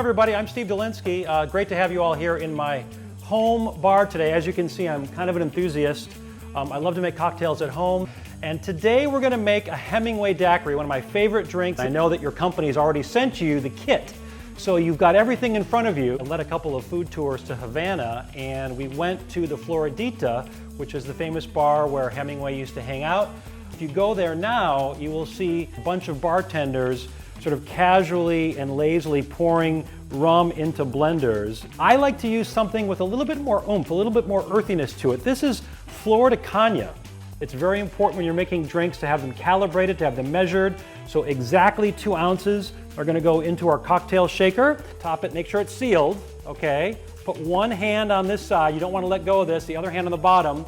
everybody, I'm Steve Dolinsky. Great to have you all here in my home bar today. As you can see, I'm kind of an enthusiast. I love to make cocktails at home. And today we're going to make a Hemingway daiquiri, one of my favorite drinks. I know that your company's already sent you the kit. So you've got everything in front of you. I led a couple of food tours to Havana, and we went to the Floridita, which is the famous bar where Hemingway used to hang out. If you go there now, you will see a bunch of bartenders sort of casually and lazily pouring rum into blenders. I like to use something with a little bit more oomph, a little bit more earthiness to it. This is Flor de Caña. It's very important when you're making drinks to have them calibrated, to have them measured. So exactly 2 ounces are going to go into our cocktail shaker. Top it, make sure it's sealed, okay? Put one hand on this side. You don't want to let go of this. The other hand on the bottom.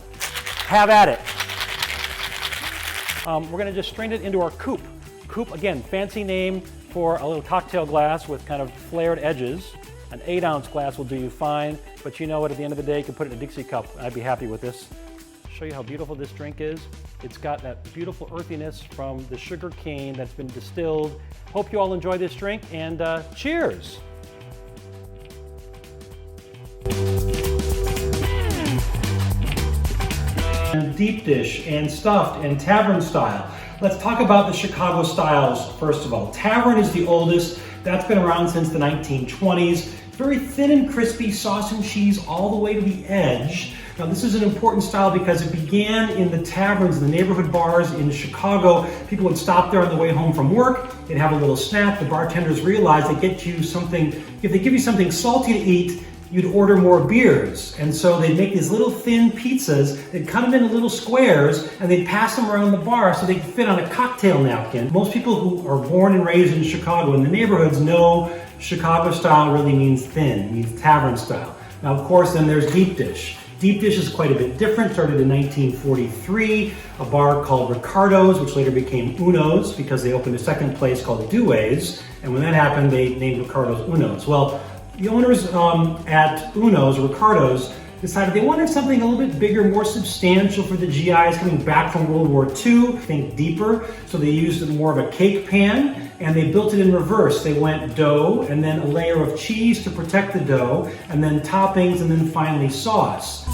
Have at it. We're going to just strain it into our coupe. Coupe, again, fancy name for a little cocktail glass with kind of flared edges. An 8-ounce glass will do you fine, but you know what, at the end of the day, you can put it in a Dixie cup. I'd be happy with this. Show you how beautiful this drink is. It's got that beautiful earthiness from the sugar cane that's been distilled. Hope you all enjoy this drink, and cheers. And deep dish and stuffed and tavern style. Let's talk about the Chicago styles first of all. Tavern is the oldest. That's been around since the 1920s. Very thin and crispy, sauce and cheese all the way to the edge. Now this is an important style because it began in the taverns, in the neighborhood bars in Chicago. People would stop there on the way home from work. They'd have a little snack. The bartenders realized they get you something, if they give you something salty to eat, you'd order more beers. And so they'd make these little thin pizzas, they'd cut them into little squares, and they'd pass them around the bar so they could fit on a cocktail napkin. Most people who are born and raised in Chicago, in the neighborhoods, know Chicago style really means thin, it means tavern style. Now of course then there's deep dish. Deep dish is quite a bit different, started in 1943, a bar called Ricardo's, which later became Uno's because they opened a second place called Dewey's, and when that happened they named Ricardo's Uno's. Well, the owners at Uno's, Ricardo's, decided they wanted something a little bit bigger, more substantial for the GIs coming back from World War II, think deeper. So they used more of a cake pan, and they built it in reverse. They went dough, and then a layer of cheese to protect the dough, and then toppings, and then finally sauce.